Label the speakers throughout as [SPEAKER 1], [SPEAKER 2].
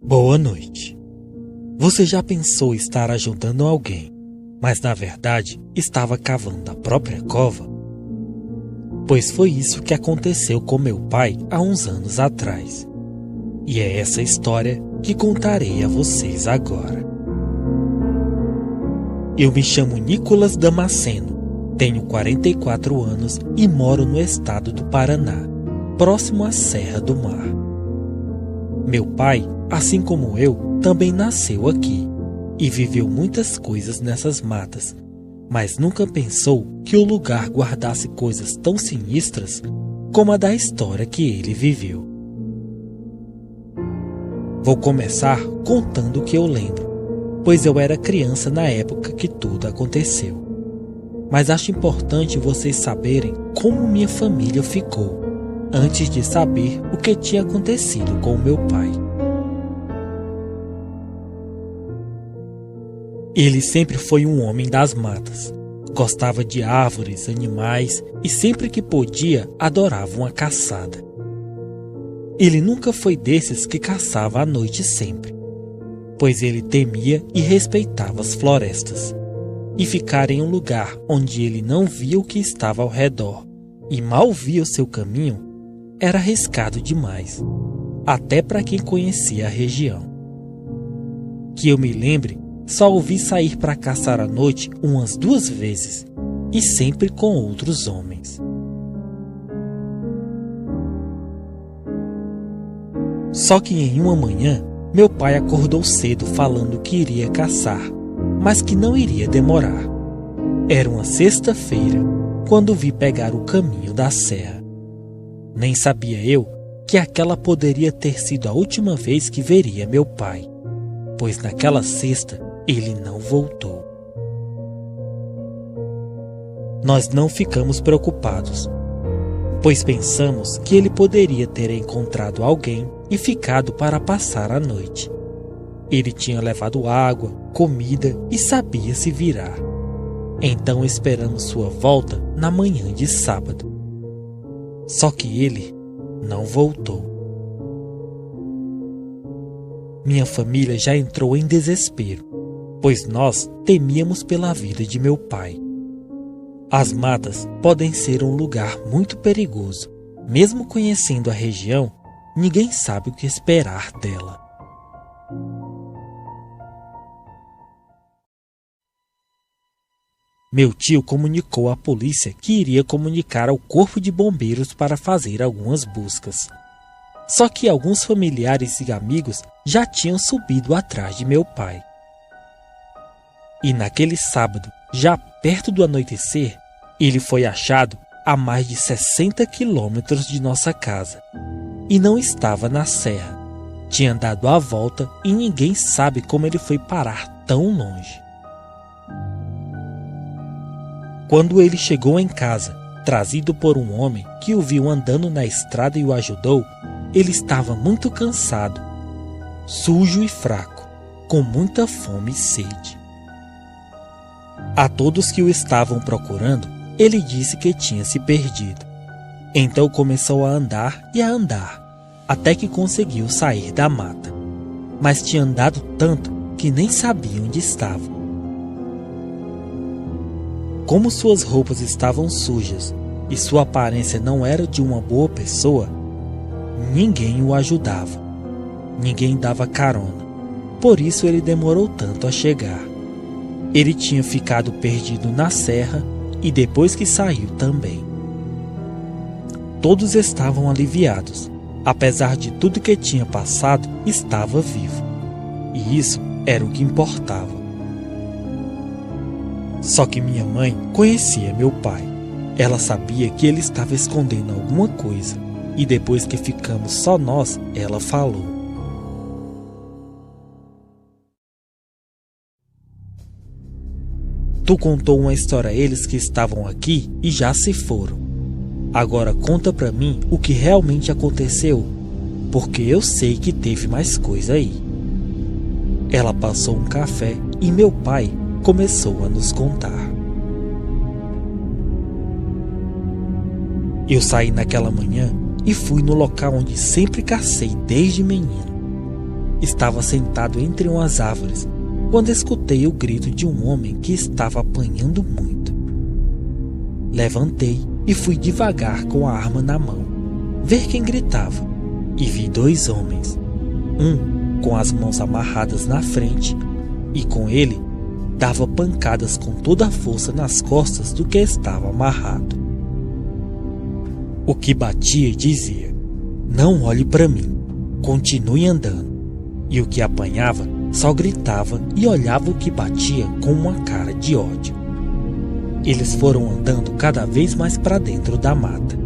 [SPEAKER 1] Boa noite. Você já pensou estar ajudando alguém, mas na verdade estava cavando a própria cova? Pois foi isso que aconteceu com meu pai há uns anos atrás. E é essa história que contarei a vocês agora. Eu me chamo Nicolas Damasceno, tenho 44 anos e moro no estado do Paraná, próximo à Serra do Mar. Meu pai, assim como eu, também nasceu aqui e viveu muitas coisas nessas matas, mas nunca pensou que o lugar guardasse coisas tão sinistras como a da história que ele viveu. Vou começar contando o que eu lembro, pois eu era criança na época que tudo aconteceu. Mas acho importante vocês saberem como minha família ficou, antes de saber o que tinha acontecido com o meu pai. Ele sempre foi um homem das matas. Gostava de árvores, animais e sempre que podia adorava uma caçada. Ele nunca foi desses que caçava à noite sempre, pois ele temia e respeitava as florestas. E ficar em um lugar onde ele não via o que estava ao redor e mal via o seu caminho era arriscado demais, até para quem conhecia a região. Que eu me lembre, só o vi sair para caçar à noite umas 2 vezes, e sempre com outros homens. Só que em uma manhã, meu pai acordou cedo falando que iria caçar, mas que não iria demorar. Era uma sexta-feira, quando vi pegar o caminho da serra. Nem sabia eu que aquela poderia ter sido a última vez que veria meu pai, pois naquela sexta ele não voltou. Nós não ficamos preocupados, pois pensamos que ele poderia ter encontrado alguém e ficado para passar a noite. Ele tinha levado água, comida e sabia se virar. Então esperamos sua volta na manhã de sábado. Só que ele não voltou. Minha família já entrou em desespero, pois nós temíamos pela vida de meu pai. As matas podem ser um lugar muito perigoso. Mesmo conhecendo a região, ninguém sabe o que esperar dela. Meu tio comunicou à polícia que iria comunicar ao corpo de bombeiros para fazer algumas buscas. Só que alguns familiares e amigos já tinham subido atrás de meu pai. E naquele sábado, já perto do anoitecer, ele foi achado a mais de 60 quilômetros de nossa casa. E não estava na serra. Tinha dado a volta e ninguém sabe como ele foi parar tão longe. Quando ele chegou em casa, trazido por um homem que o viu andando na estrada e o ajudou, ele estava muito cansado, sujo e fraco, com muita fome e sede. A todos que o estavam procurando, ele disse que tinha se perdido. Então começou a andar, até que conseguiu sair da mata. Mas tinha andado tanto que nem sabia onde estava. Como suas roupas estavam sujas e sua aparência não era de uma boa pessoa, ninguém o ajudava. Ninguém dava carona. Por isso ele demorou tanto a chegar. Ele tinha ficado perdido na serra e depois que saiu também. Todos estavam aliviados. Apesar de tudo que tinha passado, estava vivo. E isso era o que importava. Só que minha mãe conhecia meu pai. Ela sabia que ele estava escondendo alguma coisa. E depois que ficamos só nós, ela falou: "Tu contou uma história a eles que estavam aqui e já se foram. Agora conta pra mim o que realmente aconteceu, porque eu sei que teve mais coisa aí." Ela passou um café e meu pai começou a nos contar. Eu saí naquela manhã e fui no local onde sempre cacei desde menino. estava sentado entre umas árvores quando escutei o grito de um homem que estava apanhando muito. Levantei e fui devagar com a arma na mão, ver quem gritava, e vi 2 homens, um com as mãos amarradas na frente e com ele dava pancadas com toda a força nas costas do que estava amarrado. O que batia dizia: "Não olhe para mim, continue andando", e o que apanhava só gritava e olhava o que batia com uma cara de ódio. Eles foram andando cada vez mais para dentro da mata,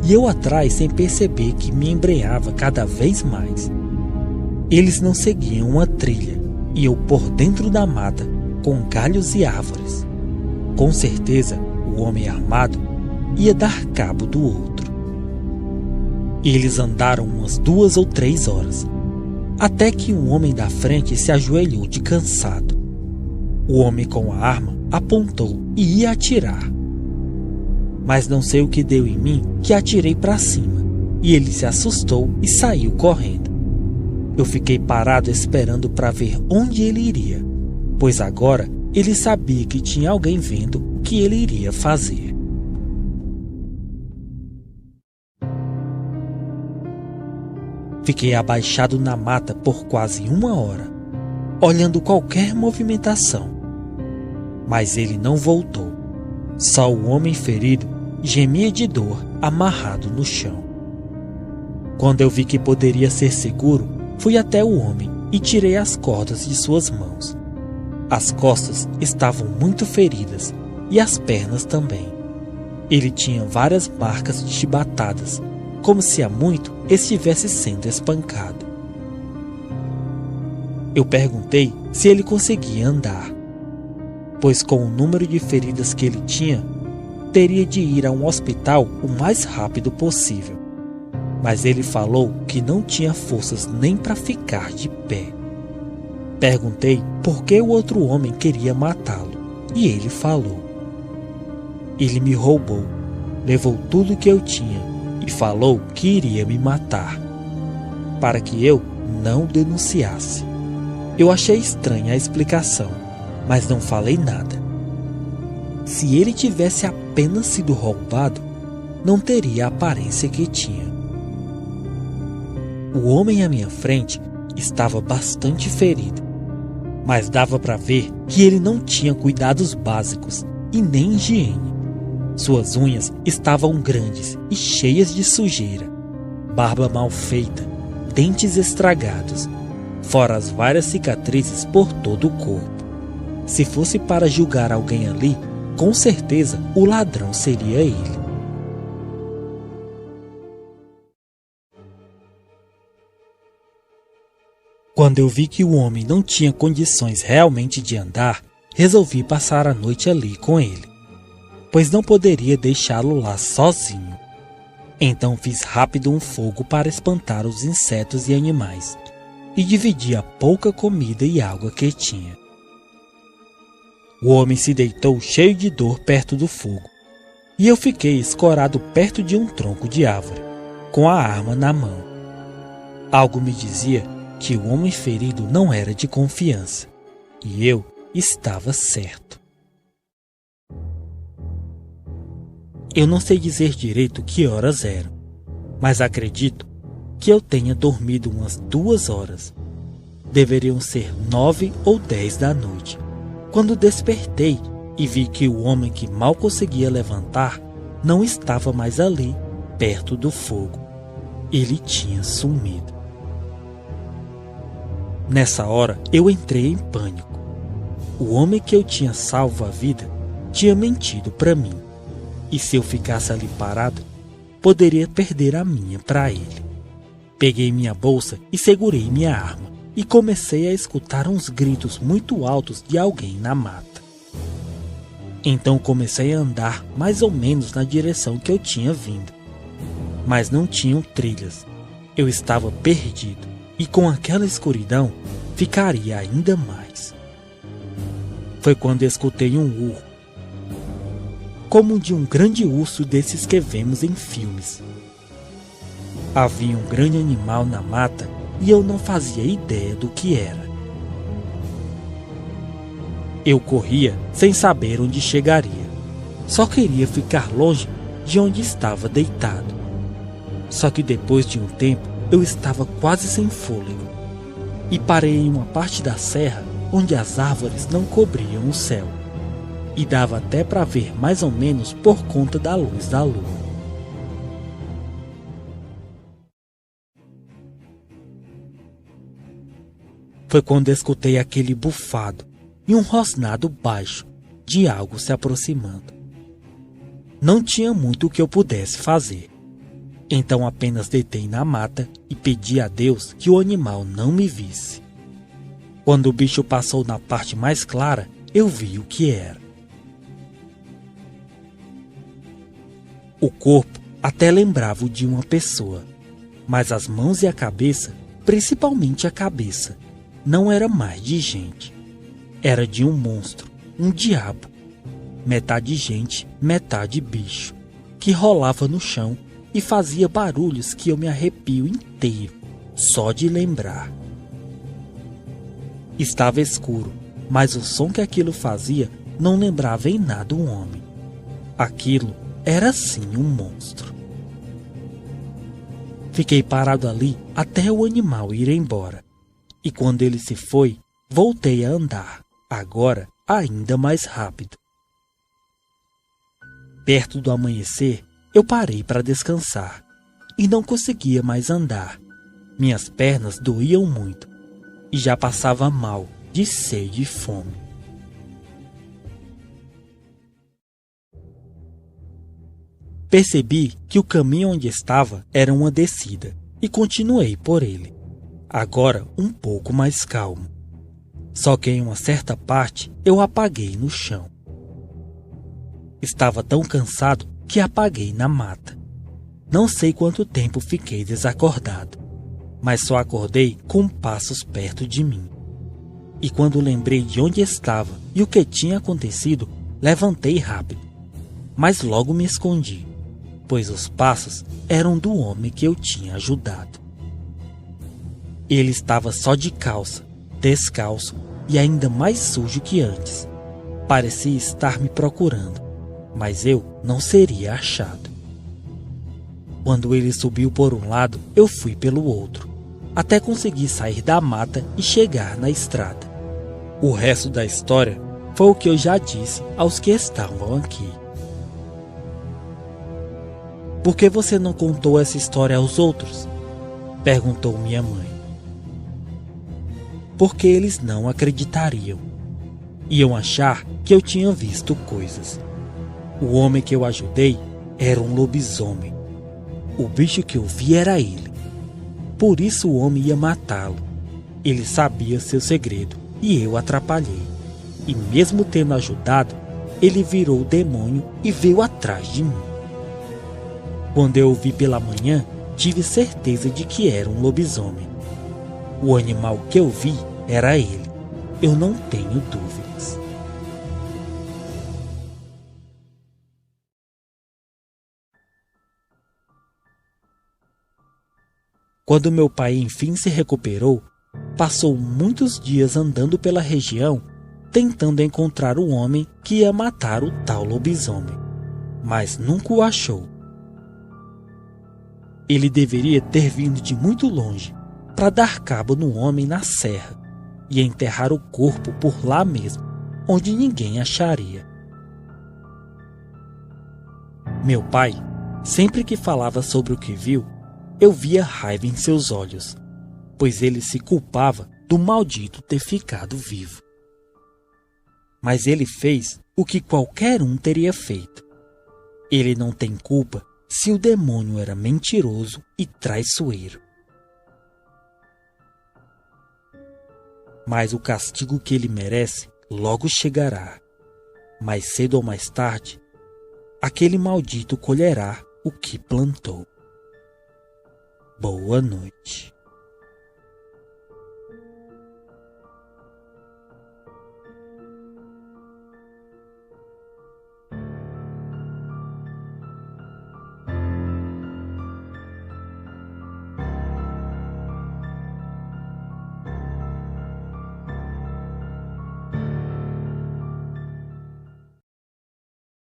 [SPEAKER 1] e eu atrás sem perceber que me embrenhava cada vez mais. Eles não seguiam uma trilha, e eu por dentro da mata, com galhos e árvores. Com certeza, o homem armado ia dar cabo do outro. Eles andaram umas 2 ou 3 horas, até que um homem da frente se ajoelhou de cansado. O homem com a arma apontou e ia atirar. Mas não sei o que deu em mim que atirei para cima, e ele se assustou e saiu correndo. Eu fiquei parado esperando para ver onde ele iria, pois agora ele sabia que tinha alguém vendo o que ele iria fazer. Fiquei abaixado na mata por quase 1 hora, olhando qualquer movimentação. Mas ele não voltou. Só o homem ferido gemia de dor amarrado no chão. Quando eu vi que poderia ser seguro, fui até o homem e tirei as cordas de suas mãos. As costas estavam muito feridas e as pernas também. Ele tinha várias marcas de chibatadas, como se há muito estivesse sendo espancado. Eu perguntei se ele conseguia andar, pois com o número de feridas que ele tinha, teria de ir a um hospital o mais rápido possível. Mas ele falou que não tinha forças nem para ficar de pé. Perguntei por que o outro homem queria matá-lo, e ele falou: "Ele me roubou, levou tudo que eu tinha e falou que iria me matar, para que eu não denunciasse." Eu achei estranha a explicação, mas não falei nada. Se ele tivesse apenas sido roubado, não teria a aparência que tinha. O homem à minha frente estava bastante ferido, mas dava para ver que ele não tinha cuidados básicos e nem higiene. Suas unhas estavam grandes e cheias de sujeira, barba mal feita, dentes estragados, fora as várias cicatrizes por todo o corpo. Se fosse para julgar alguém ali, com certeza o ladrão seria ele. Quando eu vi que o homem não tinha condições realmente de andar, resolvi passar a noite ali com ele, pois não poderia deixá-lo lá sozinho. Então fiz rápido um fogo para espantar os insetos e animais, e dividi a pouca comida e água que tinha. O homem se deitou cheio de dor perto do fogo, e eu fiquei escorado perto de um tronco de árvore, com a arma na mão. Algo me dizia que o homem ferido não era de confiança, e eu estava certo. Eu não sei dizer direito que horas eram, mas acredito que eu tenha dormido umas 2 horas. Deveriam ser 9 ou 10 da noite, quando despertei e vi que o homem que mal conseguia levantar não estava mais ali, perto do fogo. Ele tinha sumido. Nessa hora, eu entrei em pânico. O homem que eu tinha salvo a vida tinha mentido para mim. E se eu ficasse ali parado, poderia perder a minha para ele. Peguei minha bolsa e segurei minha arma, e comecei a escutar uns gritos muito altos de alguém na mata. Então comecei a andar mais ou menos na direção que eu tinha vindo. Mas não tinham trilhas. Eu estava perdido, e com aquela escuridão ficaria ainda mais. Foi quando escutei um urro, como de um grande urso desses que vemos em filmes. Havia um grande animal na mata e eu não fazia ideia do que era. Eu corria sem saber onde chegaria. Só queria ficar longe de onde estava deitado. Só que depois de um tempo eu estava quase sem fôlego e parei em uma parte da serra onde as árvores não cobriam o céu e dava até para ver mais ou menos por conta da luz da lua. Foi quando escutei aquele bufado e um rosnado baixo de algo se aproximando. Não tinha muito o que eu pudesse fazer. Então apenas deitei na mata e pedi a Deus que o animal não me visse. Quando o bicho passou na parte mais clara, eu vi o que era. O corpo até lembrava o de uma pessoa, mas as mãos e a cabeça, principalmente a cabeça, não era mais de gente. Era de um monstro, um diabo, metade gente, metade bicho, que rolava no chão e fazia barulhos que eu me arrepio inteiro, só de lembrar. Estava escuro, mas o som que aquilo fazia não lembrava em nada um homem. Aquilo era sim um monstro. Fiquei parado ali até o animal ir embora, e quando ele se foi, voltei a andar, agora ainda mais rápido. Perto do amanhecer, eu parei para descansar e não conseguia mais andar. Minhas pernas doíam muito e já passava mal de sede e fome. Percebi que o caminho onde estava era uma descida e continuei por ele, agora um pouco mais calmo. Só que em uma certa parte eu apaguei no chão. Estava tão cansado que apaguei na mata. Não sei quanto tempo fiquei desacordado, mas só acordei com passos perto de mim. E quando lembrei de onde estava e o que tinha acontecido, levantei rápido, mas logo me escondi, pois os passos eram do homem que eu tinha ajudado. Ele estava só de calça, descalço e ainda mais sujo que antes. Parecia estar me procurando, mas eu não seria achado. Quando ele subiu por um lado, eu fui pelo outro, até conseguir sair da mata e chegar na estrada. O resto da história foi o que eu já disse aos que estavam aqui. Por que você não contou essa história aos outros? Perguntou minha mãe. Porque eles não acreditariam. Iam achar que eu tinha visto coisas. O homem que eu ajudei era um lobisomem. O bicho que eu vi era ele. Por isso o homem ia matá-lo. Ele sabia seu segredo e eu atrapalhei. E mesmo tendo ajudado, ele virou o demônio e veio atrás de mim. Quando eu o vi pela manhã, tive certeza de que era um lobisomem. O animal que eu vi era ele. Eu não tenho dúvidas. Quando meu pai enfim se recuperou, passou muitos dias andando pela região, tentando encontrar o homem que ia matar o tal lobisomem, mas nunca o achou. Ele deveria ter vindo de muito longe para dar cabo no homem na serra e enterrar o corpo por lá mesmo, onde ninguém acharia. Meu pai, sempre que falava sobre o que viu, eu via raiva em seus olhos, pois ele se culpava do maldito ter ficado vivo. Mas ele fez o que qualquer um teria feito. Ele não tem culpa se o demônio era mentiroso e traiçoeiro. Mas o castigo que ele merece logo chegará. Mais cedo ou mais tarde, aquele maldito colherá o que plantou. Boa noite.